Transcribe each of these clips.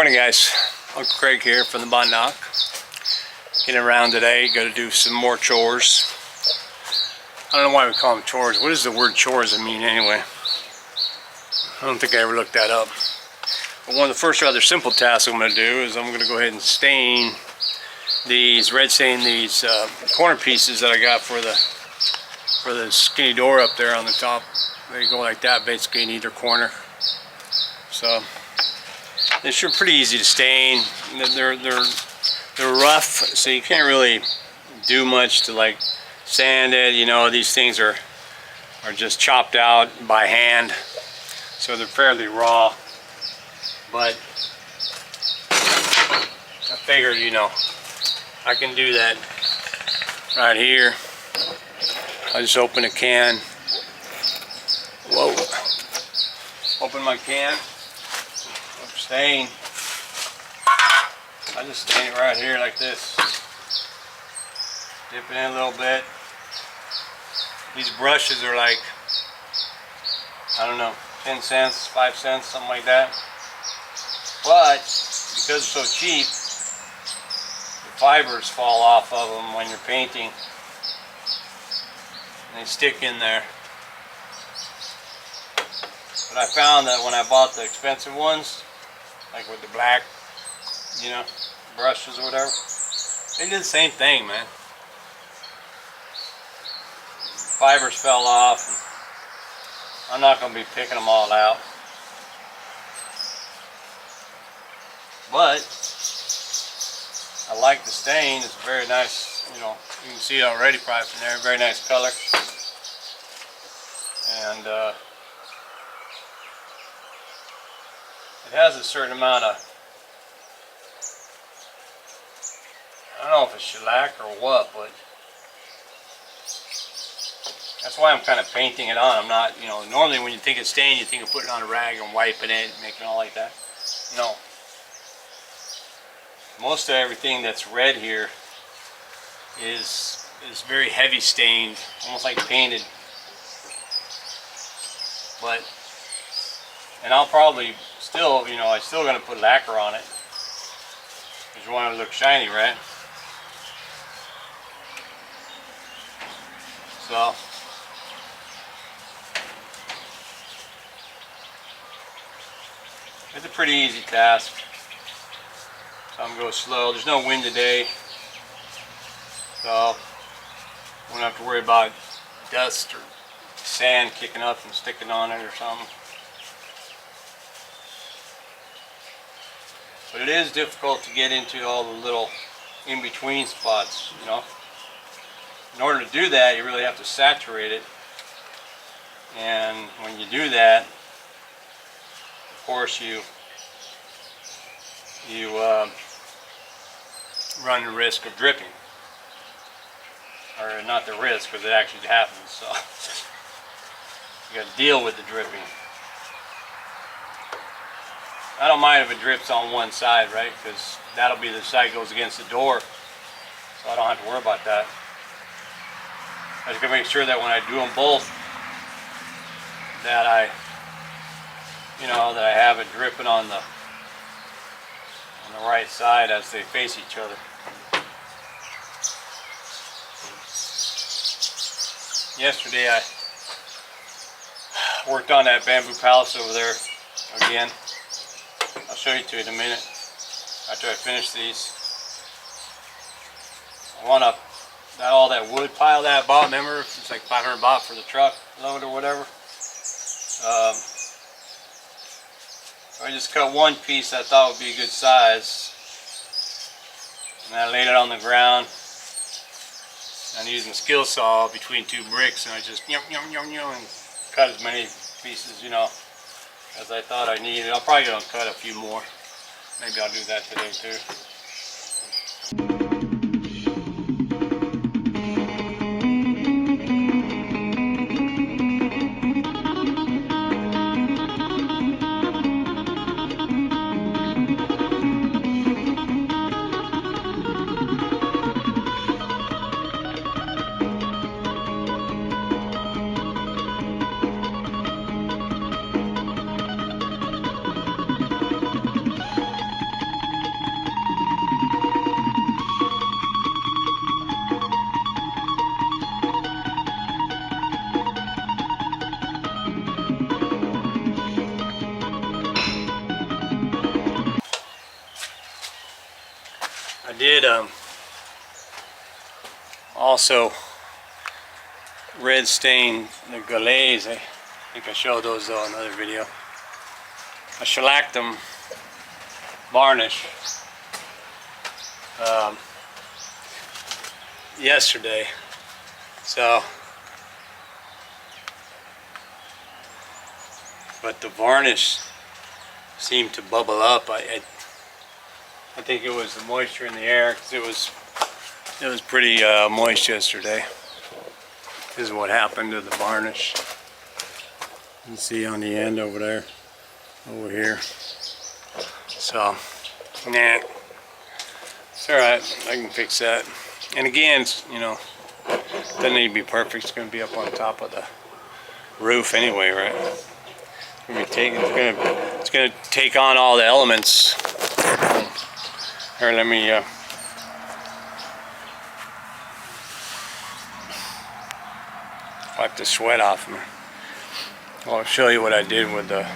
Morning guys, Uncle Craig here from the Bondoc. Getting around today, got to do some more chores. I don't know why we call them chores. What does the word chores mean anyway? I don't think I ever looked that up. But one of the first rather simple tasks I'm going to do is I'm going to go ahead and stain these, red stain these corner pieces that I got for the skinny door up there on the top. They go like that basically in either corner. So they're sure pretty easy to stain. They're rough, so you can't really do much to like sand it. You know, these things are just chopped out by hand, so they're fairly raw. But I figured, you know, I can do that right here. I just open a can. Whoa! Open my can. Stain. I just stain it right here like this. Dip it in a little bit. These brushes are like, I don't know, 10 cents, 5 cents, something like that. But because it's so cheap, the fibers fall off of them when you're painting. And they stick in there. But I found that when I bought the expensive ones, like with the black, you know, brushes or whatever, they did the same thing, man. Fibers fell off, and I'm not going to be picking them all out. But I like the stain. It's very nice, you know, you can see it already probably from there. Very nice color. And it has a certain amount of, I don't know if it's shellac or what, but that's why I'm kind of painting it on. I'm not, you know, normally when you think of stain, you think of putting it on a rag and wiping it and making it all like that. No. Most of everything that's red here is very heavy stained, almost like painted. But, and I'll probably still, you know, I'm still going to put lacquer on it because you want it to look shiny, right? So it's a pretty easy task. So I'm going to go slow. There's no wind today, so I won't have to worry about dust or sand kicking up and sticking on it or something. But it is difficult to get into all the little in-between spots, you know. In order to do that, you really have to saturate it. And when you do that, of course, you run the risk of dripping. Or not the risk, because it actually happens. So you got to deal with the dripping. I don't mind if it drips on one side, right? Because that'll be the side goes against the door, so I don't have to worry about that. I just gotta make sure that when I do them both, that I have it dripping on the right side as they face each other. Yesterday I worked on that bamboo palace over there again. I'll show you to in a minute after I finish these. I want to, all that wood pile that I bought, remember? It's like 500 baht for the truck load or whatever. So I just cut one piece I thought would be a good size. And I laid it on the ground. I'm using a skill saw between two bricks, and I just and cut as many pieces, you know, as I thought I needed. I'll probably gonna cut a few more. Maybe I'll do that today too. did also red stain the glaze. I think I showed those though in another video. I shellacked them varnish yesterday, so but the varnish seemed to bubble up. I think it was the moisture in the air, because it was pretty moist yesterday. This is what happened to the varnish. You can see on the end over there, over here. So, nah, it's all right. I can fix that. And again, it's, you know, doesn't need to be perfect. It's going to be up on top of the roof anyway, right? It's going to take on all the elements. Here, let me wipe the sweat off me. I'll show you what I did with the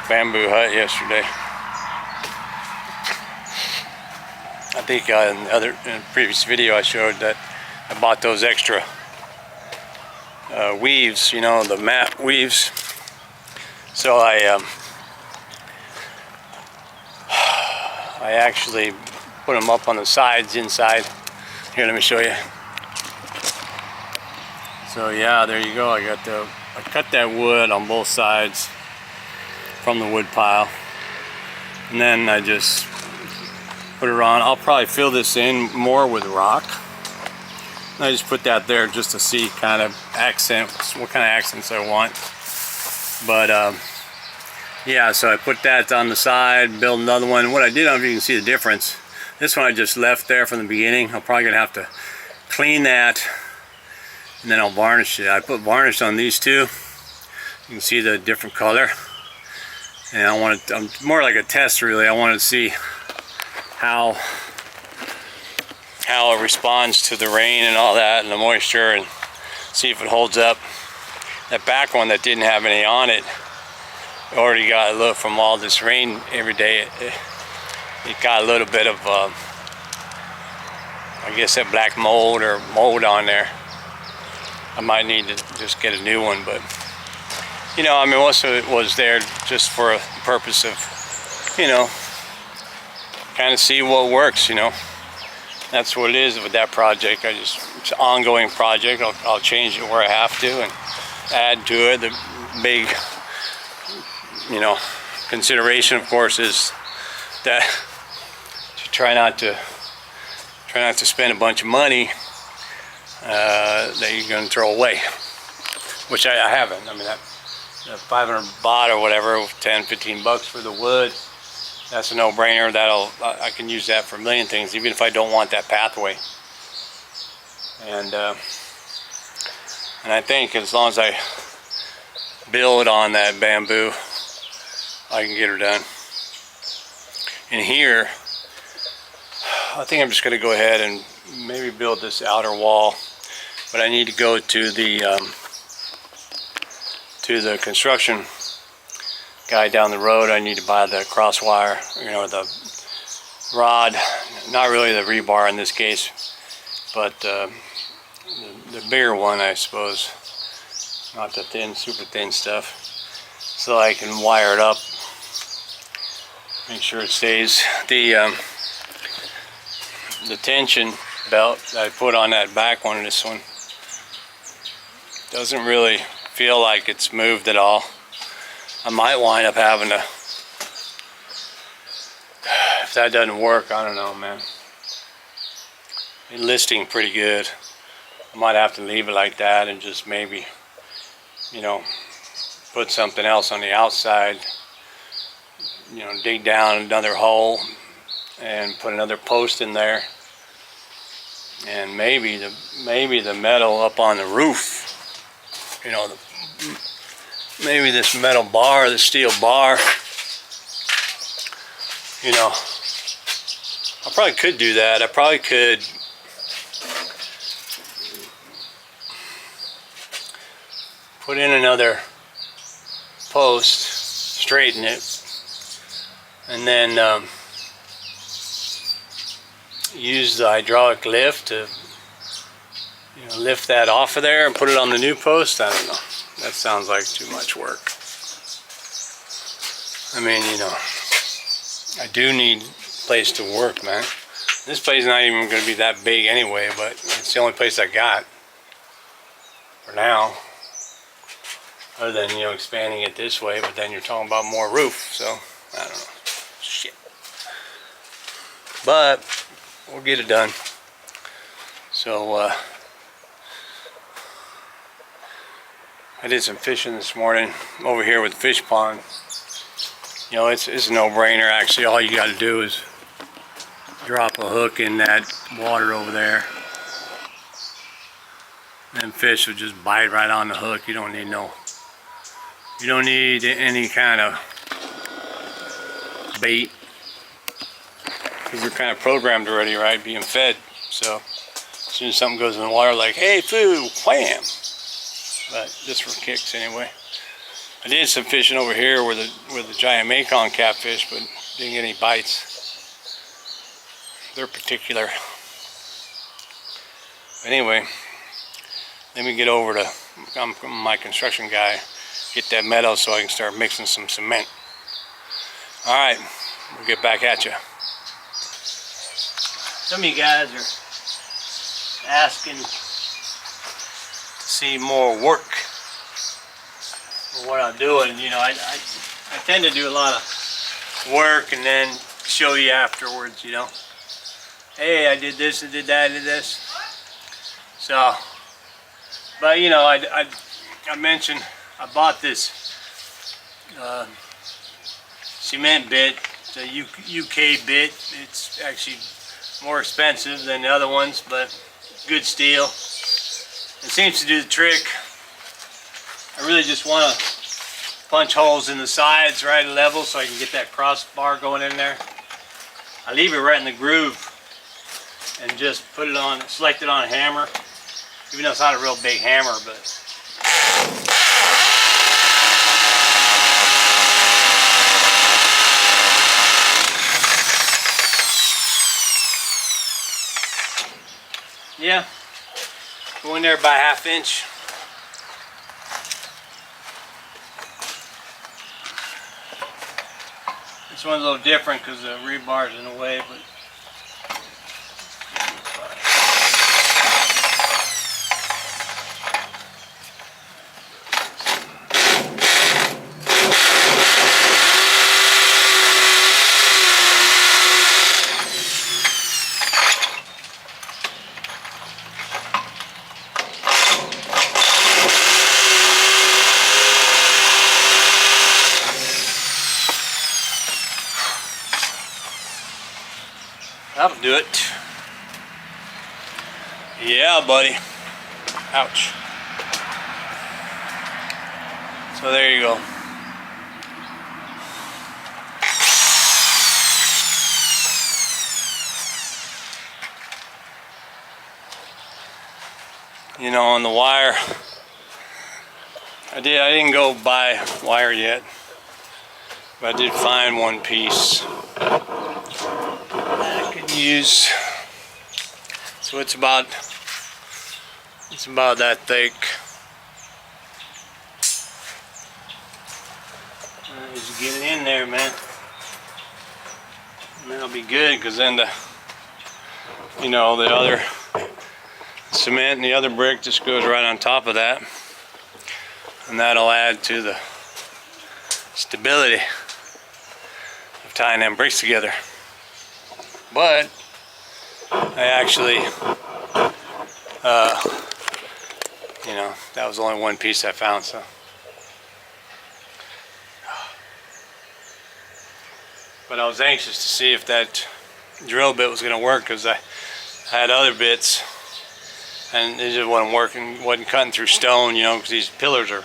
bamboo hut yesterday. I think in the previous video I showed that I bought those extra weaves, you know, the mat weaves. So I actually put them up on the sides inside. Here, let me show you. So yeah, there you go. I cut that wood on both sides from the wood pile, and then I just put it on. I'll probably fill this in more with rock. And I just put that there just to see kind of accents, what kind of accents I want. But yeah, so I put that on the side, build another one. What I did, I don't know if you can see the difference. This one I just left there from the beginning. I'm probably gonna have to clean that, and then I'll varnish it. I put varnish on these two. You can see the different color. And I want it, I'm more like a test really. I want to see how it responds to the rain and all that and the moisture, and see if it holds up. That back one that didn't have any on it already got a little, from all this rain every day, it got a little bit of I guess that black mold or mold on there. I might need to just get a new one, but you know, I mean, most of it was there just for a purpose of, you know, kind of see what works, you know. That's what it is with that project. It's an ongoing project. I'll change it where I have to and add to it. The big, you know, consideration, of course, is that you try not to spend a bunch of money that you're going to throw away, which I haven't. I mean, that 500 baht or whatever, 10, 15 bucks for the wood, that's a no-brainer. I can use that for a million things, even if I don't want that pathway. And I think as long as I build on that bamboo, I can get her done. In here, I think I'm just going to go ahead and maybe build this outer wall, but I need to go to the construction guy down the road. I need to buy the cross wire, you know, the rod, not really the rebar in this case, but the bigger one, I suppose, not the thin, super thin stuff, so I can wire it up, make sure it stays. The tension belt that I put on that back one, this one, doesn't really feel like it's moved at all. I might wind up having to, if that doesn't work, I don't know, man. It's listing pretty good. I might have to leave it like that and just maybe, you know, put something else on the outside, you know, dig down another hole and put another post in there, and maybe the metal up on the roof, you know, maybe this metal bar, the steel bar, you know, I probably could do that. I probably could put in another post, straighten it, and then use the hydraulic lift to lift that off of there and put it on the new post. I don't know. That sounds like too much work. I mean, I do need a place to work, man. This place is not even going to be that big anyway, but it's the only place I got for now. Other than, expanding it this way, but then you're talking about more roof, so I don't know. Shit. But we'll get it done. So, I did some fishing this morning over here with the fish pond. It's a no-brainer actually. All you got to do is drop a hook in that water over there, and fish will just bite right on the hook. You don't need any kind of bait, because you're kind of programmed already, right? Being fed. So as soon as something goes in the water, like, hey, food, wham! But just for kicks anyway. I did some fishing over here with the giant Mekong catfish, but didn't get any bites. They're particular. Anyway, let me get over to my construction guy, get that metal so I can start mixing some cement. Alright, we'll get back at you. Some of you guys are asking to see more work for what I'm doing. I tend to do a lot of work and then show you afterwards, Hey, I did this, I did that, I did this. So, but I mentioned I bought this cement bit, the UK bit. It's actually more expensive than the other ones, but good steel. It seems to do the trick. I really just want to punch holes in the sides right at level so I can get that crossbar going in there. I leave it right in the groove and just put it on, select it on a hammer, even though it's not a real big hammer, but yeah, go in there by 1/2 inch. This one's a little different because the rebar's in the way, but that'll do it. Yeah, buddy. Ouch. So there you go. On the wire, I didn't go buy wire yet, but I did find one piece I could use. So it's about that thick. Just get it in there, man. And that'll be good, because then the other cement and the other brick just goes right on top of that, and that'll add to the stability of tying them bricks together. But I actually that was only one piece I found, so but I was anxious to see if that drill bit was going to work, because I had other bits and it just wasn't working, wasn't cutting through stone, because these pillars are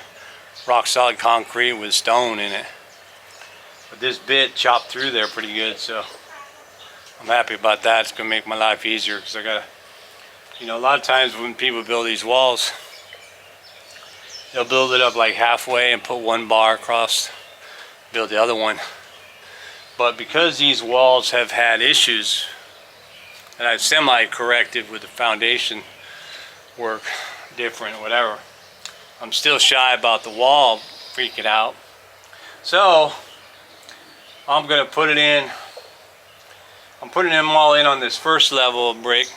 rock solid concrete with stone in it. But this bit chopped through there pretty good, so I'm happy about that. It's going to make my life easier, because I got to, a lot of times when people build these walls, they'll build it up like halfway and put one bar across, build the other one. But because these walls have had issues, and I've semi-corrected with the foundation work, different, whatever, I'm still shy about the wall freaking out. So I'm gonna put it in. I'm putting them all in on this first level of brick,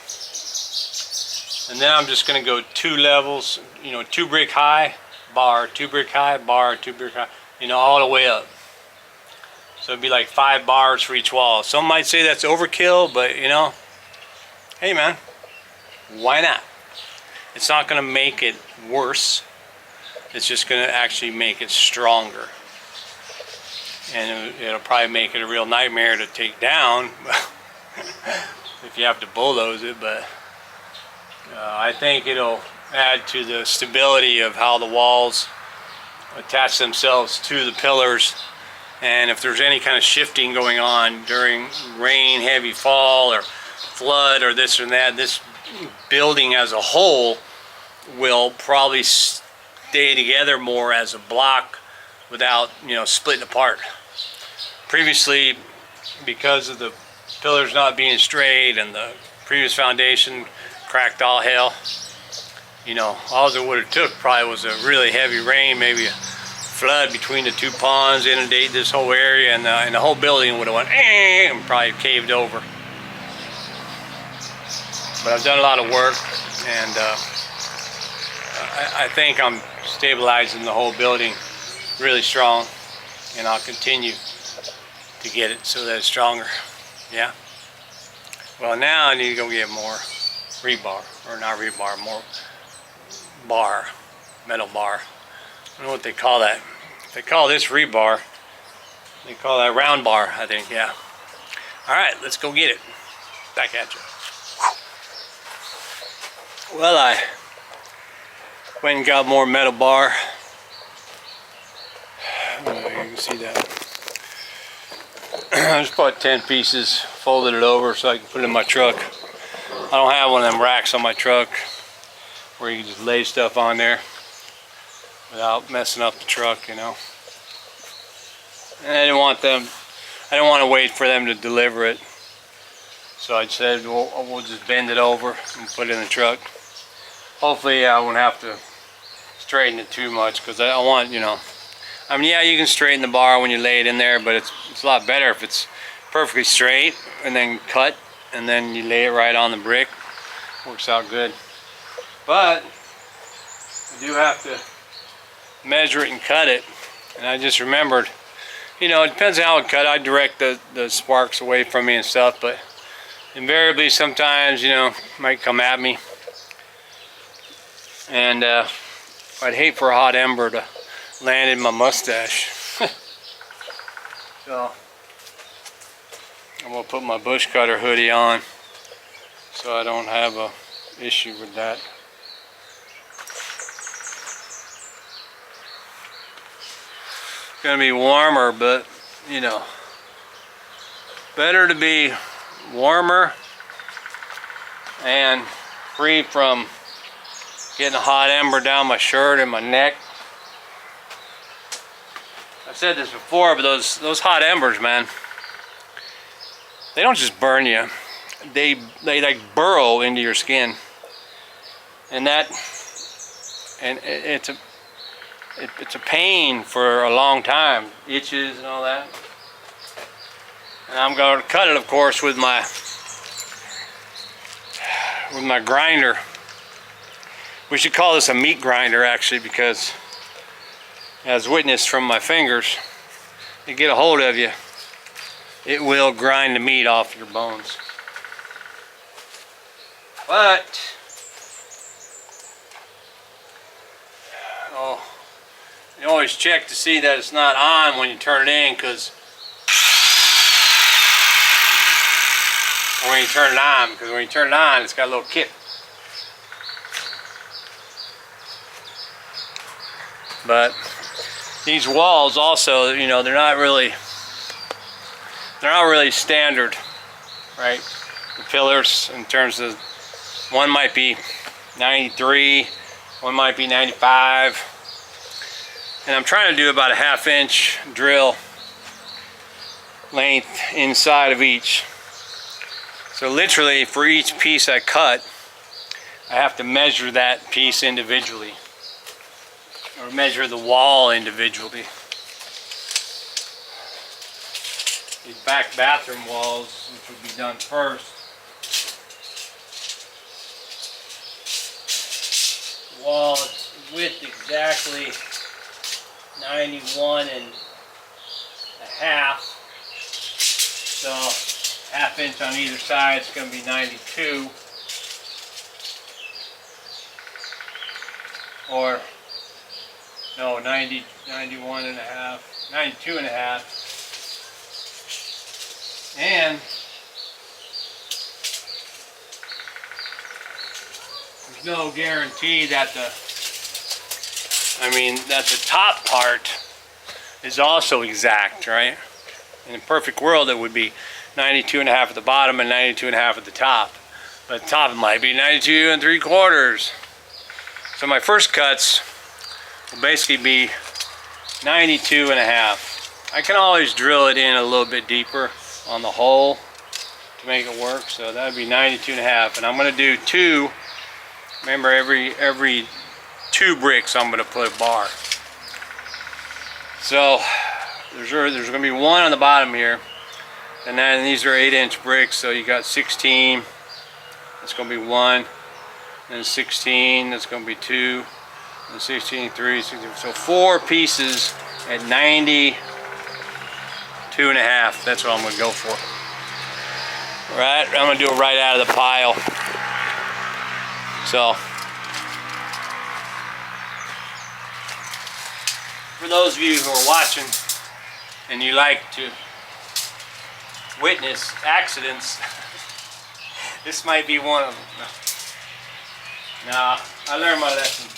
and then I'm just gonna go 2 levels. You know, 2 brick high, bar, 2 brick high, bar, 2 brick high. You know, all the way up. So it'd be like 5 bars for each wall. Some might say that's overkill, but you know, hey man, why not? It's not gonna make it worse. It's just gonna actually make it stronger. And it'll probably make it a real nightmare to take down if you have to bulldoze it, but I think it'll add to the stability of how the walls attach themselves to the pillars. And if there's any kind of shifting going on during rain, heavy fall, or flood, or this or that, this building as a whole will probably stay together more as a block without, you know, splitting apart. Previously, because of the pillars not being straight and the previous foundation cracked all hell, you know, all it would have took probably was a really heavy rain, maybe a flood between the 2 ponds, inundate this whole area, and the whole building would have went and probably caved over. But I've done a lot of work, and I think I'm stabilizing the whole building really strong, and I'll continue to get it so that it's stronger. Yeah. Well, now I need to go get more rebar, or not rebar, more bar, metal bar. I don't know what they call that. If they call this rebar, they call that round bar, I think. Yeah. All right, let's go get it. Back at you. Well, I went and got more metal bar. I don't know if you can see that. I just bought 10 pieces, folded it over so I can put it in my truck. I don't have one of them racks on my truck where you can just lay stuff on there without messing up the truck, you know. And I didn't want to wait for them to deliver it. So I said, we'll just bend it over and put it in the truck. Hopefully I won't have to straighten it too much, because I want, you know, I mean, yeah, you can straighten the bar when you lay it in there, but it's a lot better if it's perfectly straight and then cut, and then you lay it right on the brick. Works out good. But you do have to measure it and cut it. And I just remembered, you know, it depends on how it cut. I direct the sparks away from me and stuff, but invariably sometimes, you know, it might come at me. And I'd hate for a hot ember to land in my mustache. So I'm gonna put my bush cutter hoodie on so I don't have a issue with that. It's gonna be warmer, but you know, better to be warmer and free from getting a hot ember down my shirt and my neck. I've said this before, but those hot embers, man, they don't just burn you. They like burrow into your skin, and it's a pain for a long time, itches and all that. And I'm going to cut it, of course, with my grinder. We should call this a meat grinder, actually, because as witnessed from my fingers, you get a hold of you, it will grind the meat off your bones. But you always check to see that it's not on when you turn it in, because when you turn it on, it's got a little kick. But these walls also, you know, they're not really standard, right? The pillars, in terms of, one might be 93, one might be 95, and I'm trying to do about a 1/2 inch drill length inside of each. So literally for each piece I cut, I have to measure that piece individually, or measure the wall individually. These back bathroom walls, which will be done first, the wall is width exactly 91 and a half, so half inch on either side. It's going to be 92, or no, 91 and a half, 92 and a half. And there's no guarantee that the top part is also exact, right? In a perfect world, it would be 92 and a half at the bottom and 92 and a half at the top. But the top might be 92 and 3/4. So my first cuts will basically be 92 and a half. I can always drill it in a little bit deeper on the hole to make it work. So that would be 92 and a half. And I'm going to do two. Remember, every 2 bricks I'm going to put a bar. So there's going to be one on the bottom here, and then these are 8-inch bricks, so you got 16. That's going to be 1, and 16. That's going to be 2, and 16, 3, 16. So 4 pieces at 92 and a half. That's what I'm going to go for. All right, I'm going to do it right out of the pile. So for those of you who are watching and you like to witness accidents, this might be one of them. Nah, I learned my lesson.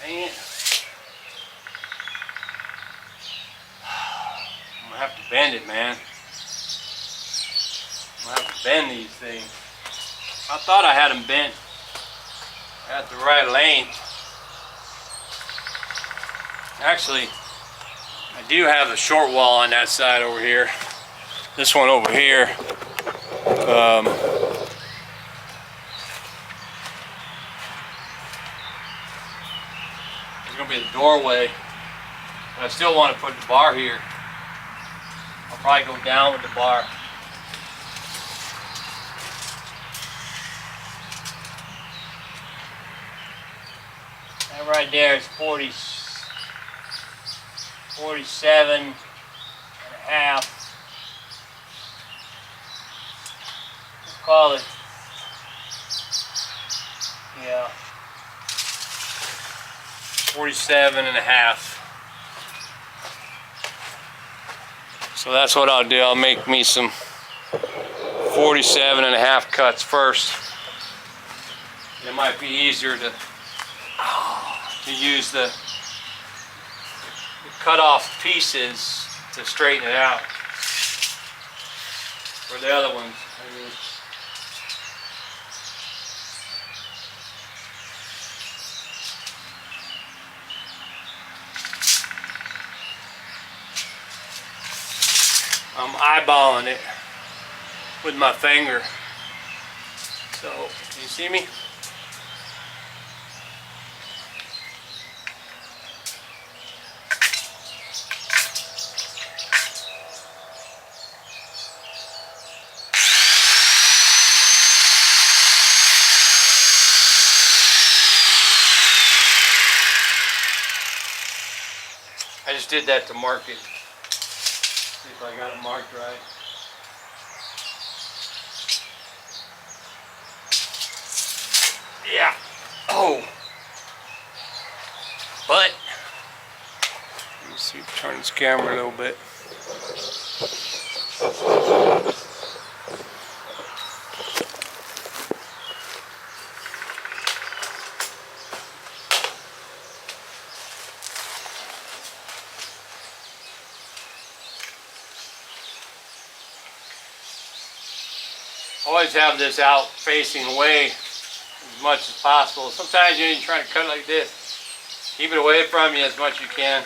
Dang it. I'm gonna have to bend it, man. I'm gonna have to bend these things. I thought I had them bent at the right length. Actually, I do have a short wall on that side over here. This one over here. There's gonna be the doorway. But I still want to put the bar here. I'll probably go down with the bar. That right there is 47 and a half. Let's call it, yeah, 47 and a half. So that's what I'll do. I'll make me some 47 and a half cuts first. It might be easier to use the cut off pieces to straighten it out. For the other ones, I'm eyeballing it with my finger. So, can you see me? I just did that to mark it. See if I got it marked right. Yeah. Oh. But let me see. Turn this camera a little bit. always have this out facing away as much as possible. Sometimes you're trying to cut like this. Keep it away from you as much as you can.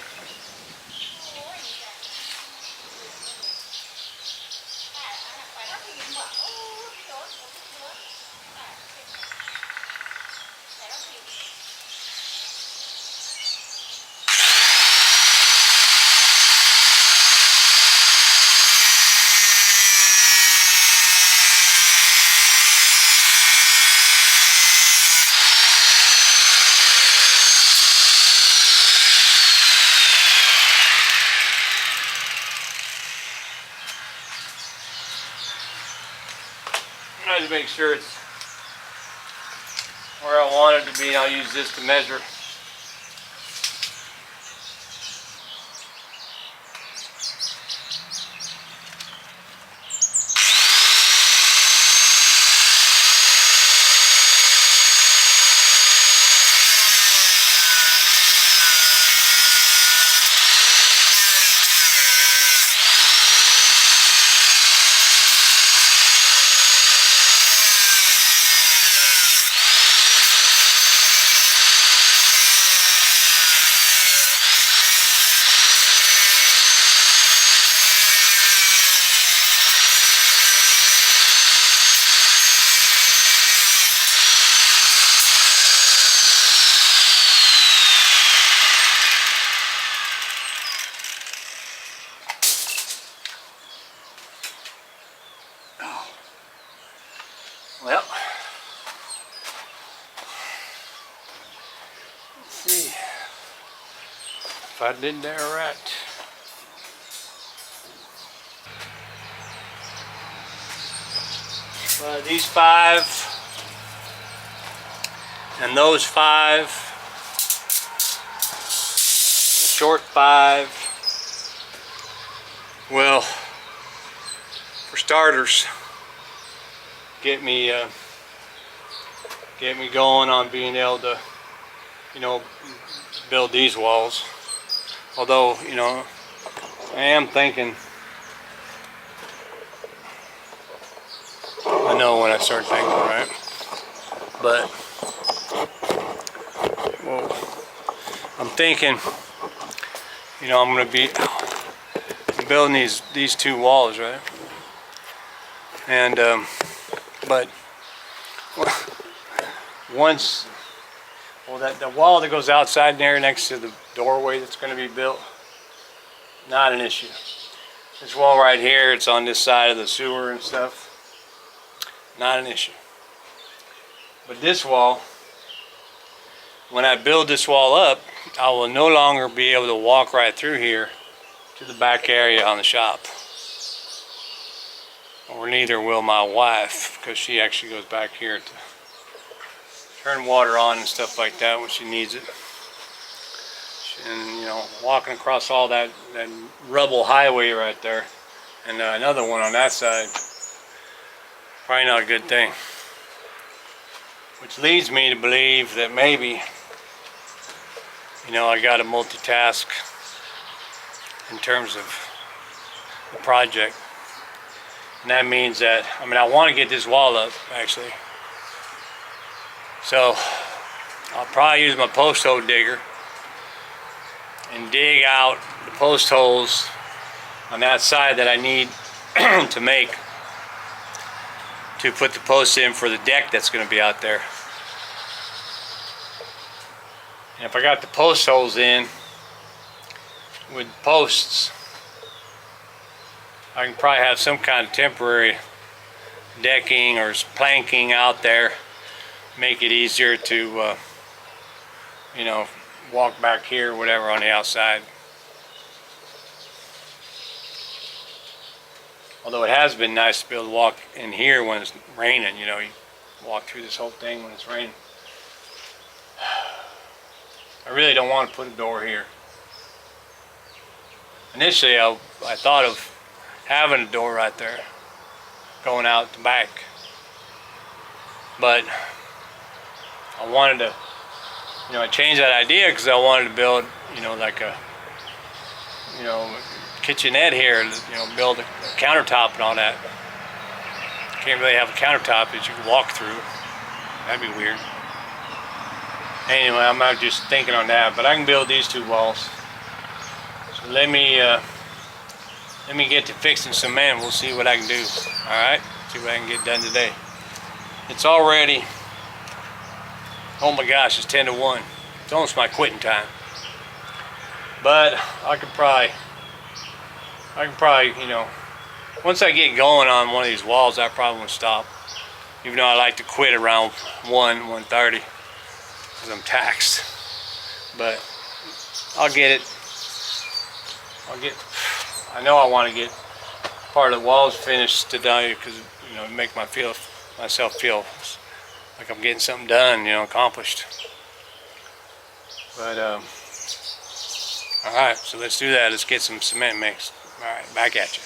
Trying to make sure it's where I want it to be. I'll use this to measure. Well, let's see if I did that right. These 5 and those 5 and the short 5. Well, for starters, get me going on being able to, build these walls. Although, I am thinking, I know when I start thinking, right? But, well, I'm thinking, I'm going to be building these 2 walls, right? And, but once, the wall that goes outside there next to the doorway that's going to be built, not an issue. This wall right here, it's on this side of the sewer and stuff, not an issue. But this wall, when I build this wall up, I will no longer be able to walk right through here to the back area on the shop. Or neither will my wife, because she actually goes back here to turn water on and stuff like that when she needs it. And walking across all that rubble highway right there, and another one on that side, probably not a good thing. Which leads me to believe that maybe, I got to multitask in terms of the project. And that means that, I want to get this wall up, actually. So, I'll probably use my post hole digger and dig out the post holes on that side that I need to make to put the posts in for the deck that's going to be out there. And if I got the post holes in with posts, I can probably have some kind of temporary decking or planking out there, make it easier to walk back here or whatever on the outside. Although it has been nice to be able to walk in here when it's raining, you walk through this whole thing when it's raining. I really don't want to put a door here. Initially I thought of having a door right there going out the back, but I wanted to I changed that idea because I wanted to build like a kitchenette here, build a countertop and all that. Can't really have a countertop that you can walk through. That'd be weird. Anyway, I'm not just thinking on that, but I can build these 2 walls. So let me get to fixing cement. We'll see what I can do. All right, see what I can get done today. It's already, oh my gosh, it's 10 to 1. It's almost my quitting time. But I could probably, you know, once I get going on one of these walls, I probably won't stop. Even though I like to quit around 1:30 because I'm taxed. But I'll get it. I know I want to get part of the walls finished today because, you know, make myself feel like I'm getting something done, you know, accomplished. But all right, so let's do that. Let's get some cement mixed. All right, back at you.